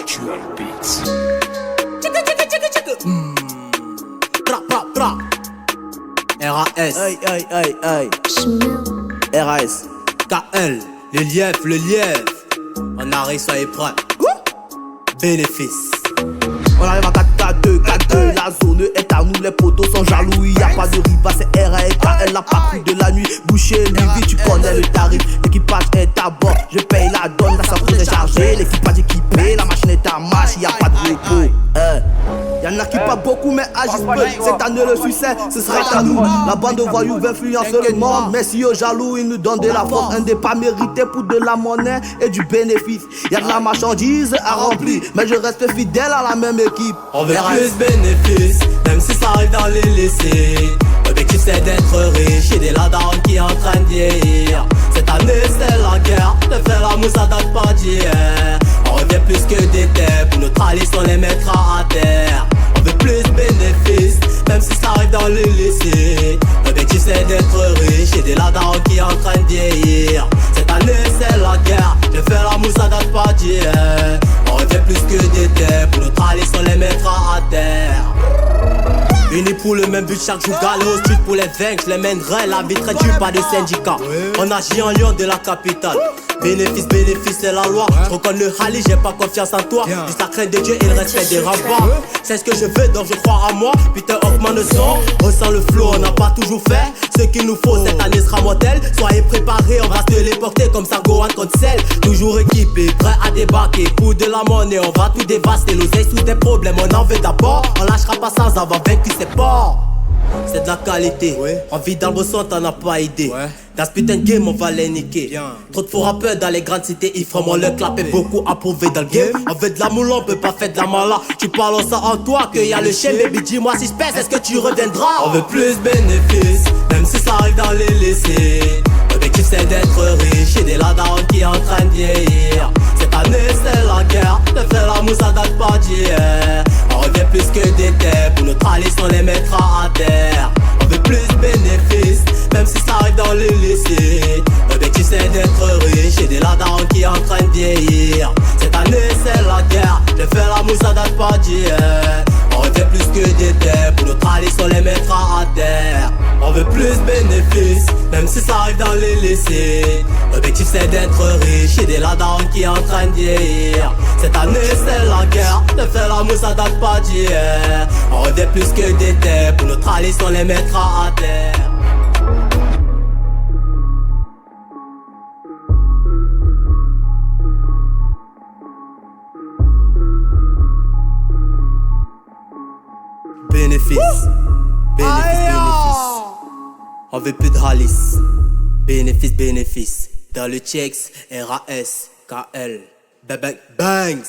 Dual Beats. Tra, tra, tra. RAS. Aïe, aïe, aïe, aïe. RAS. KL. Le lièvre. On arrive, soyez prêts. Bénéfice. On arrive à 4K2, 4-2, la zone est à nous, les potos sont jaloux. Y'a pas de riba, c'est RAS, KL, la patrouille de la nuit. Boucher, Livy, tu connais le tarif. L'équipage est à bord, je paye la donne, la centrale est chargée. L'équipage équipé, la machine est à marche, y'a pas de repos. Y'en a qui pas beaucoup mais agissent peu. Cette année le succès, ce serait à nous. La bande de voyous veut influencer le monde. Mais si aux jaloux, ils nous donnent de la force. Un des pas mérité pour de la monnaie et du bénéfice. Y'a de la marchandise à remplir, mais je reste fidèle à la même équipe. On veut plus bénéfice, même si ça arrive dans les lycées. L'objectif c'est d'être riche et des ladons qui est en train de vieillir. Cette année c'est la guerre, de faire l'amour ça date pas d'hier. On revient plus que des terres, pour notre alice on les mettra à terre. On veut plus bénéfices, même si ça arrive dans les lycées. L'objectif c'est d'être riche et des ladons qui est en train de vieillir. Cette année c'est la guerre, de faire l'amour ça date pas d'hier. On revient plus que des terres, pour notre alice on les mettra à terre. Unis pour le même but chaque jour, galère au street pour les vaincre, je les mènerai, la vie très dure, pas de syndicat. On agit en lion de la capitale. Bénéfice, c'est la loi. Je reconnais le Hali, j'ai pas confiance en toi. Du sacré de Dieu et le respect des remparts. C'est ce que je veux, donc je crois en moi. Putain, augmente le son, ressent le flow, on n'a pas toujours fait ce qu'il nous faut. Cette année sera mortelle. Soyez préparés, on va se les porter comme ça, Gohan contre Cell. Toujours équipé, prêt à débarquer. Pour de la monnaie, on va tout dévaster. L'oseille sous des problèmes, on en veut d'abord. On lâchera pas sans avoir vaincu ses ports. C'est de la qualité, on vit dans le son, t'en as pas idée. Dans ce putain de game, on va les niquer. Trop de faux rappeurs dans les grandes cités, ils feront le clap et beaucoup approuvé dans le game. On veut de la moule, on peut pas faire de la mala. Tu parles ça en toi, qu'il y a le chien, baby, dis-moi si je pèse, est-ce que tu reviendras? On veut plus bénéfices, même si ça arrive dans les lycées. L'objectif c'est d'être riche et des ladons qui est en train de vieillir. Cette année c'est la guerre, de faire l'amour ça date pas d'hier. On revient plus que des terres, pour notre alice on les mettra à terre. On veut plus bénéfices, même si ça arrive dans les lycées. L'objectif c'est d'être riche et des ladons qui est en train de vieillir. Cette année c'est la guerre, de faire l'amour ça date pas d'hier. On revient plus que des terres, pour notre alice on les mettra à terre. On veut plus bénéfices, même si ça arrive dans les lycées. L'objectif c'est d'être riche et des ladons qui est en train de vieillir. Cette année c'est la guerre, de faire l'amour ça date pas d'hier. On revient plus que des terres, pour notre alice on les mettra à terre. Bénéfice, bénéfice. On veut plus de Halis. Bénéfice. Dans le checks, RAS, KL. Bang, bangs.